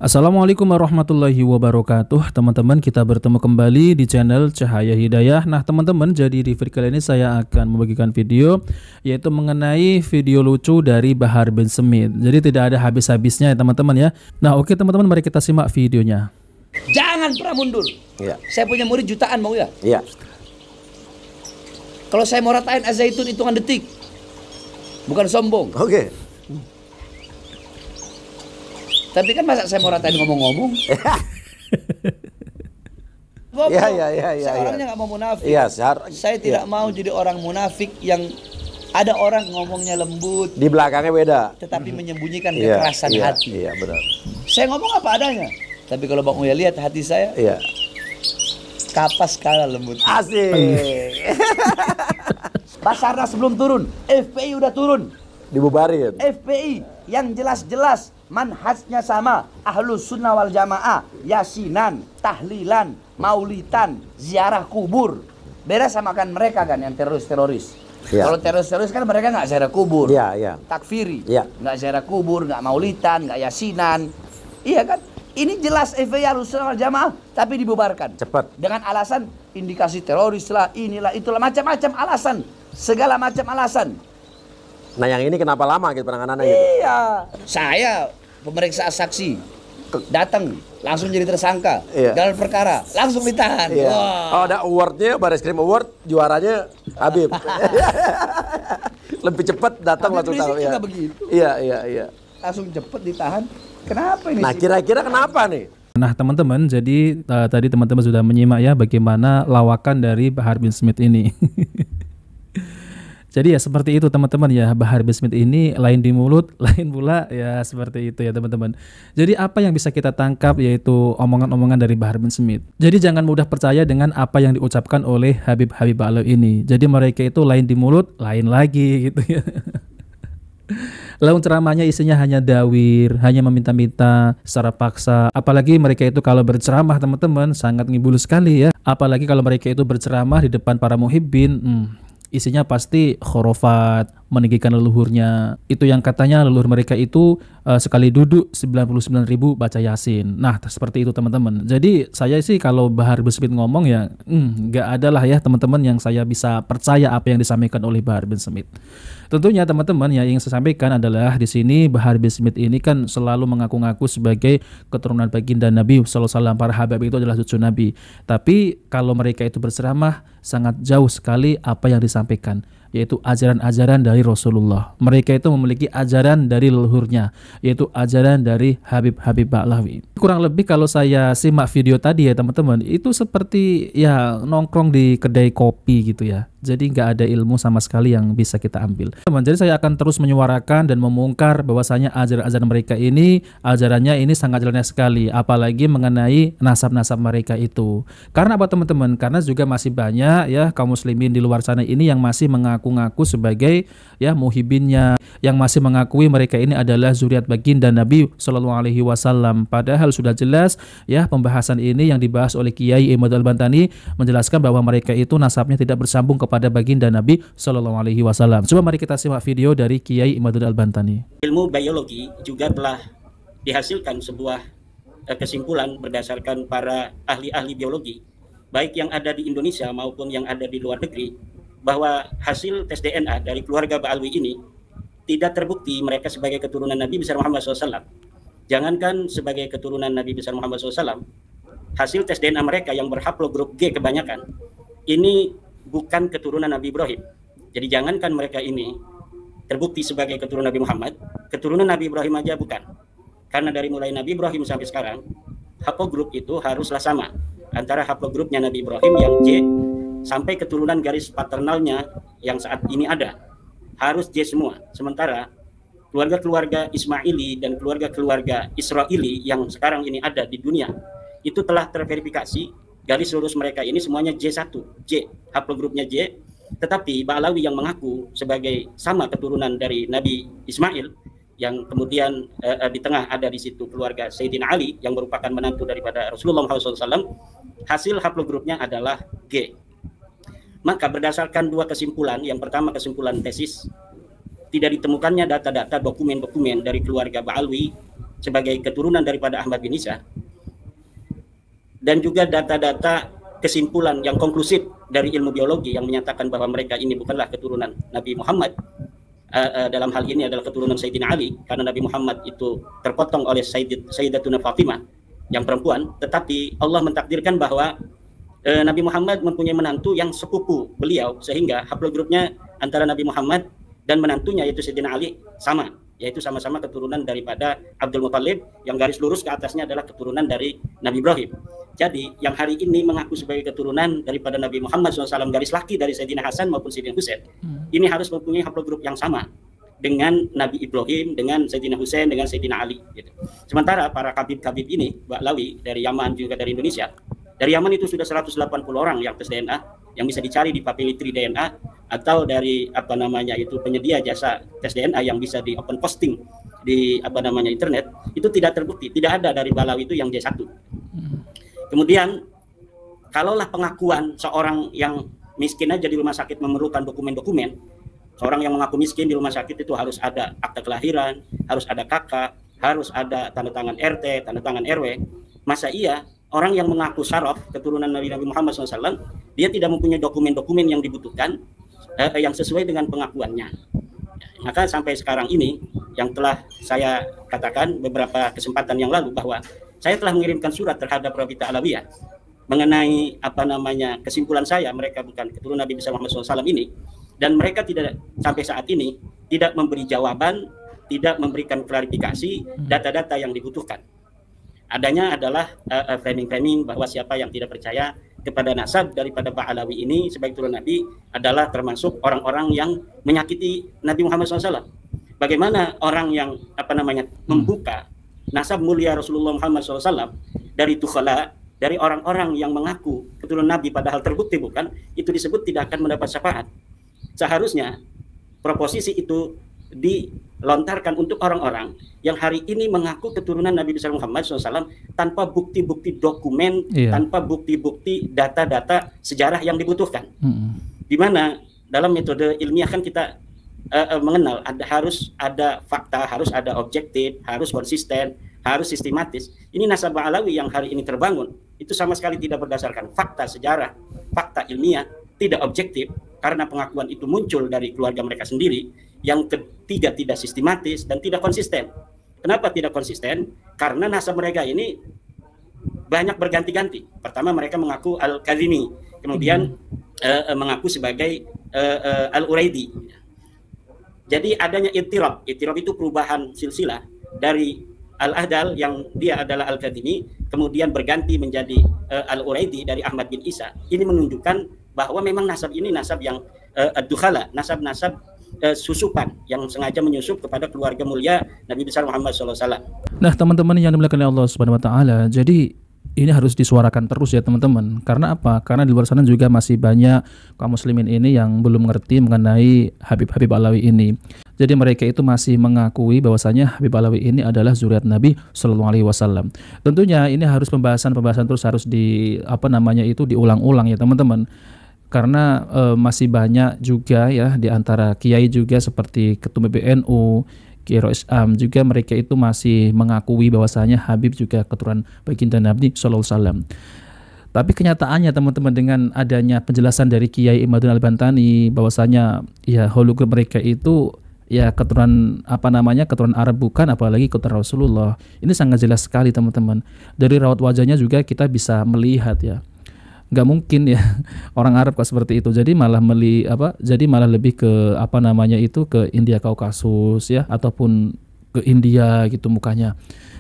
Assalamualaikum warahmatullahi wabarakatuh. Teman-teman, kita bertemu kembali di channel Cahaya Hidayah. Nah teman-teman, jadi di video kali ini saya akan membagikan video yaitu mengenai video lucu dari Bahar bin Smith. Jadi tidak ada habis-habisnya ya teman-teman ya. Nah oke teman-teman, mari kita simak videonya. Jangan pernah mundur. Iya. Saya punya murid jutaan, mau ya? Iya. Kalau saya mau ratain Az-Zaitun hitungan detik. Bukan sombong. Oke. Tapi kan masa saya mau ratain ngomong-ngomong? Iya. Saya orangnya nggak mau munafik. Iya, Saya tidak mau jadi orang munafik yang ada orang ngomongnya lembut, di belakangnya beda. tetapi menyembunyikan Iya, kekerasan iya, hati. Iya, benar. Saya ngomong apa adanya. Tapi kalau Bang Uya lihat hati saya, Iya. kapas kalah lembut. Asik. Basarnas sebelum turun, FPI udah turun. Dibubarin. FPI yang jelas-jelas manhajnya sama, Ahlus Sunnah wal Jamaah, yasinan, tahlilan, maulitan, ziarah kubur. Beda sama kan mereka kan yang teroris-teroris. Ya. Kalau teroris-teroris kan mereka nggak ziarah kubur, Iya, iya. takfiri, Ya. nggak ziarah kubur, nggak maulitan, nggak yasinan. Iya kan? Ini jelas FPI Ahlus Sunnah wal Jamaah, tapi dibubarkan. Cepat. Dengan alasan indikasi teroris lah, inilah, itulah, macam-macam alasan, segala macam alasan. Nah, yang ini kenapa lama gitu penanganannya gitu? Iya. Saya pemeriksa saksi datang langsung jadi tersangka. Iya. Dalam perkara langsung ditahan. Iya. Wah. Oh, ada awardnya, Bareskrim Award, juaranya Habib. Lebih cepat datang Habib langsung Rizik tahu ya. juga begitu. Iya. Langsung cepet ditahan. Kenapa ini? Nah, sih? kira-kira kenapa nih? Nah teman-teman, jadi tadi teman-teman sudah menyimak ya bagaimana lawakan dari Bahar bin Smith ini. Jadi ya seperti itu teman-teman ya, Bahar bin Smith ini lain di mulut, lain pula ya seperti itu ya teman-teman. Jadi apa yang bisa kita tangkap yaitu omongan-omongan dari Bahar bin Smith. Jadi jangan mudah percaya dengan apa yang diucapkan oleh Habib-Habib Ba'alawi ini. Jadi mereka itu lain di mulut, lain lagi gitu ya. Lalu ceramahnya isinya hanya dawir, hanya meminta-minta secara paksa. Apalagi mereka itu kalau berceramah teman-teman sangat ngibul sekali ya. Apalagi kalau mereka itu berceramah di depan para muhibbin, isinya pasti khurafat, meninggikan leluhurnya. Itu yang katanya leluhur mereka itu sekali duduk 99.000 baca Yasin. Nah, seperti itu teman-teman. Jadi saya sih kalau Bahar bin Smith ngomong ya nggak ada lah ya teman-teman yang saya bisa percaya apa yang disampaikan oleh Bahar bin Smith. Tentunya teman-teman ya yang saya sampaikan adalah di sini Bahar bin Smith ini kan selalu mengaku-ngaku sebagai keturunan baginda Nabi sallallahu alaihi wasallam, para Habib itu adalah cucu Nabi. Tapi kalau mereka itu berceramah sangat jauh sekali apa yang disampaikan, yaitu ajaran-ajaran dari Rasulullah. Mereka itu memiliki ajaran dari leluhurnya, yaitu ajaran dari Habib-Habib Ba'alawi. Kurang lebih kalau saya simak video tadi ya teman-teman, itu seperti ya nongkrong di kedai kopi gitu ya. Jadi nggak ada ilmu sama sekali yang bisa kita ambil. Teman, jadi saya akan terus menyuarakan dan membongkar bahwasanya ajaran-ajaran mereka ini, ajarannya ini sangat jelek sekali. Apalagi mengenai nasab-nasab mereka itu. Karena apa teman-teman? Karena juga masih banyak ya kaum muslimin di luar sana ini yang masih mengaku-ngaku sebagai ya muhibinnya, yang masih mengakui mereka ini adalah zuriat baginda Nabi Shallallahu Alaihi Wasallam. Padahal sudah jelas ya pembahasan ini yang dibahas oleh Kiai Imad Al-Bantani menjelaskan bahwa mereka itu nasabnya tidak bersambung kepada baginda Nabi Shallallahu Alaihi Wasallam. Coba mari kita simak video dari Kiai Imad Al-Bantani. Ilmu biologi juga telah dihasilkan sebuah kesimpulan berdasarkan para ahli-ahli biologi, baik yang ada di Indonesia maupun yang ada di luar negeri, bahwa hasil tes DNA dari keluarga Ba'alawi ini tidak terbukti mereka sebagai keturunan Nabi besar Muhammad SAW. Jangankan sebagai keturunan Nabi besar Muhammad SAW, hasil tes DNA mereka yang berhaplogrup G kebanyakan, ini bukan keturunan Nabi Ibrahim. Jadi jangankan mereka ini terbukti sebagai keturunan Nabi Muhammad, keturunan Nabi Ibrahim aja bukan. Karena dari mulai Nabi Ibrahim sampai sekarang, haplogrup itu haruslah sama antara haplogrupnya Nabi Ibrahim yang J sampai keturunan garis paternalnya yang saat ini ada. Harus J semua. Sementara keluarga-keluarga Ismaili dan keluarga-keluarga Israeli yang sekarang ini ada di dunia, itu telah terverifikasi garis lurus mereka ini semuanya J1, J, haplogrupnya J. Tetapi Ba'alawi yang mengaku sebagai sama keturunan dari Nabi Ismail, yang kemudian di tengah ada di situ keluarga Sayyidina Ali yang merupakan menantu daripada Rasulullah SAW, hasil haplogrupnya adalah G. Maka berdasarkan dua kesimpulan, yang pertama kesimpulan tesis, tidak ditemukannya data-data dokumen-dokumen dari keluarga Ba'alawi sebagai keturunan daripada Ahmad bin Isa, dan juga data-data kesimpulan yang konklusif dari ilmu biologi yang menyatakan bahwa mereka ini bukanlah keturunan Nabi Muhammad. Dalam hal ini adalah keturunan Sayyidina Ali, karena Nabi Muhammad itu terpotong oleh Sayyidatuna Fatimah yang perempuan, tetapi Allah mentakdirkan bahwa Nabi Muhammad mempunyai menantu yang sepupu beliau, sehingga haplogrupnya antara Nabi Muhammad dan menantunya yaitu Sayyidina Ali sama, yaitu sama-sama keturunan daripada Abdul Muthalib, yang garis lurus ke atasnya adalah keturunan dari Nabi Ibrahim. Jadi yang hari ini mengaku sebagai keturunan daripada Nabi Muhammad SAW garis laki dari Sayyidina Hasan maupun Sayyidina Husain, ini harus mempunyai haplogrup yang sama dengan Nabi Ibrahim, dengan Sayyidina Husain, dengan Sayyidina Ali gitu. Sementara para kabib-kabib ini, Ba'lawi dari Yaman juga dari Indonesia, dari Yaman itu sudah 180 orang yang tes DNA yang bisa dicari di Papillitry DNA, atau dari penyedia jasa tes DNA yang bisa di open posting di internet, itu tidak terbukti, tidak ada dari Ba'lawi itu yang J1. Kemudian kalaulah pengakuan seorang yang miskin aja di rumah sakit memerlukan dokumen-dokumen, seorang yang mengaku miskin di rumah sakit itu harus ada akta kelahiran, harus ada kakak, harus ada tanda tangan RT, tanda tangan RW. Masa iya orang yang mengaku syaraf keturunan Nabi Muhammad SAW, dia tidak mempunyai dokumen-dokumen yang dibutuhkan yang sesuai dengan pengakuannya. Maka sampai sekarang ini yang telah saya katakan beberapa kesempatan yang lalu, bahwa saya telah mengirimkan surat terhadap Rabita Alawiyah mengenai kesimpulan saya mereka bukan keturunan Nabi besar Muhammad SAW ini, dan mereka tidak sampai saat ini tidak memberi jawaban, tidak memberikan klarifikasi data-data yang dibutuhkan. Adanya adalah framing-framing bahwa siapa yang tidak percaya kepada nasab daripada Ba'lawi ini sebagai turun Nabi adalah termasuk orang-orang yang menyakiti Nabi Muhammad SAW. Bagaimana orang yang membuka nasab mulia Rasulullah Muhammad SAW dari tukhala, dari orang-orang yang mengaku keturunan Nabi padahal terbukti bukan, itu disebut tidak akan mendapat syafaat. Seharusnya proposisi itu dilontarkan untuk orang-orang yang hari ini mengaku keturunan Nabi besar Muhammad SAW tanpa bukti-bukti dokumen, tanpa bukti-bukti data-data sejarah yang dibutuhkan. Di mana dalam metode ilmiah kan kita mengenal harus ada fakta, harus ada objektif, harus konsisten, harus sistematis. Ini nasab Ba'lawi yang hari ini terbangun itu sama sekali tidak berdasarkan fakta sejarah, fakta ilmiah, tidak objektif, karena pengakuan itu muncul dari keluarga mereka sendiri. Yang ketiga, tidak sistematis dan tidak konsisten. Kenapa tidak konsisten? Karena nasab mereka ini banyak berganti-ganti. Pertama mereka mengaku Al-Kadhimi, kemudian mengaku sebagai Al-Uraidi. Jadi adanya ittirab itu perubahan silsilah dari Al-Ahdal yang dia adalah Al-Kadhimi, kemudian berganti menjadi Al-Uraidi dari Ahmad bin Isa. Ini menunjukkan bahwa memang nasab ini nasab yang ad-dukhala, nasab-nasab susupan yang sengaja menyusup kepada keluarga mulia Nabi besar Muhammad SAW. Nah, teman-teman yang dimuliakan oleh Allah Subhanahu wa taala, jadi ini harus disuarakan terus ya teman-teman. Karena apa? Karena di luar sana juga masih banyak kaum muslimin ini yang belum mengerti mengenai Habib-Habib Ba'lawi ini. Jadi mereka itu masih mengakui bahwasanya Habib Ba'lawi ini adalah zuriat Nabi Shallallahu Alaihi Wasallam. Tentunya ini harus pembahasan terus harus diulang-ulang ya teman-teman. Karena masih banyak juga ya di antara kiai juga seperti Ketum PBNU, Kiai Roisam juga mereka itu masih mengakui bahwasanya Habib juga keturunan baginda Nabi Sallallahu Alaihi Wasallam. Tapi kenyataannya teman-teman, dengan adanya penjelasan dari Kiai Imaduddin Al-Bantani bahwasanya ya hologram mereka itu ya keturunan keturunan Arab bukan, apalagi keturunan Rasulullah. Ini sangat jelas sekali teman-teman. Dari raut wajahnya juga kita bisa melihat ya. Nggak mungkin ya orang Arab kok seperti itu. Jadi malah lebih ke ke India Kaukasus ya, ataupun ke India gitu mukanya.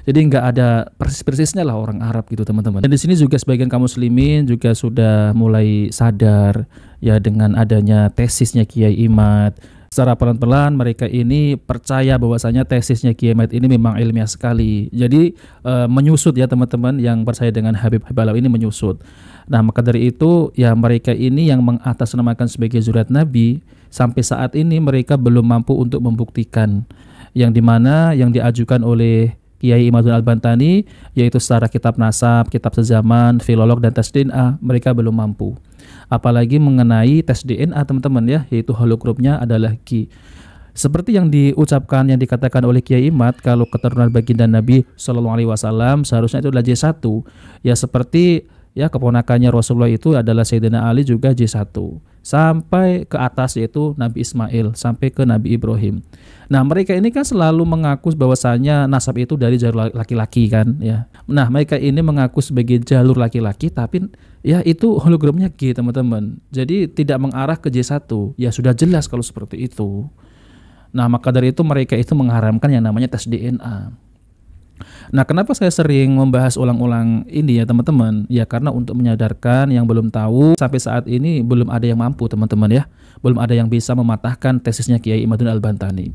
Jadi nggak ada persis-persisnya lah orang Arab gitu teman-teman. Dan di sini juga sebagian kaum muslimin juga sudah mulai sadar ya dengan adanya tesisnya Kiai Imad. Secara pelan-pelan mereka ini percaya bahwasanya tesisnya Kiai Imad ini memang ilmiah sekali. Jadi menyusut ya teman-teman, yang percaya dengan Habib Ba'lawi ini menyusut. Nah, maka dari itu ya mereka ini yang mengatasnamakan sebagai zuriat Nabi, sampai saat ini mereka belum mampu untuk membuktikan yang dimana yang diajukan oleh Kiai Imaduddin Al-Bantani, yaitu secara kitab nasab, kitab sezaman, filolog dan tes DNA, mereka belum mampu. Apalagi mengenai tes DNA teman-teman ya, yaitu hologrupnya adalah Ki. Seperti yang diucapkan, yang dikatakan oleh Kiai Imad, kalau keturunan baginda Nabi Shallallahu Alaihi Wasallam seharusnya itu adalah J1. Ya seperti ya keponakannya Rasulullah itu adalah Sayyidina Ali juga J1. Sampai ke atas yaitu Nabi Ismail, sampai ke Nabi Ibrahim. Nah mereka ini kan selalu mengaku bahwasanya nasab itu dari jalur laki-laki kan ya. Nah mereka ini mengaku sebagai jalur laki-laki, tapi ya itu hologramnya G teman-teman. Jadi tidak mengarah ke J1. Ya sudah jelas kalau seperti itu. Nah maka dari itu mereka itu mengharamkan yang namanya tes DNA. Nah kenapa saya sering membahas ulang-ulang ini ya teman-teman? Ya karena untuk menyadarkan yang belum tahu, sampai saat ini belum ada yang mampu teman-teman ya. Belum ada yang bisa mematahkan tesisnya Kiai Imaduddin Al-Bantani.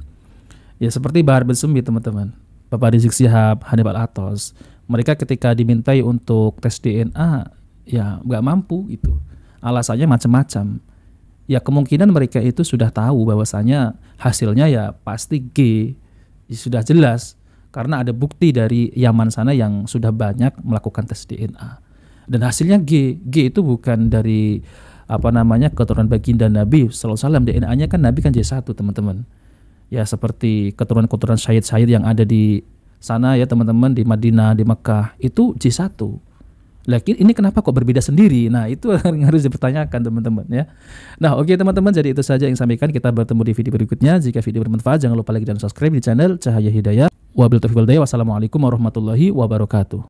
Ya seperti Bahar bin Smith teman-teman, Bapak Rizik Syihab, Hanif Al-Athos. Mereka ketika dimintai untuk tes DNA ya nggak mampu gitu. Alasannya macam-macam. Ya kemungkinan mereka itu sudah tahu bahwasanya hasilnya ya pasti G. Ya, sudah jelas karena ada bukti dari Yaman sana yang sudah banyak melakukan tes DNA. Dan hasilnya G. G itu bukan dari keturunan baginda Nabi sallallahu alaihi wasallam. DNA-nya kan Nabi kan J1 teman-teman. Ya seperti keturunan-keturunan syahid-syahid yang ada di sana ya teman-teman, di Madinah, di Mekah itu J1. Lagi ini kenapa kok berbeda sendiri? Nah itu yang harus dipertanyakan teman-teman ya. Nah oke teman-teman, jadi itu saja yang sampaikan. Kita bertemu di video berikutnya. Jika video bermanfaat jangan lupa like dan subscribe di channel Cahaya Hidayah. Wabillahi taufiq wal hidayah. Wassalamualaikum warahmatullahi wabarakatuh.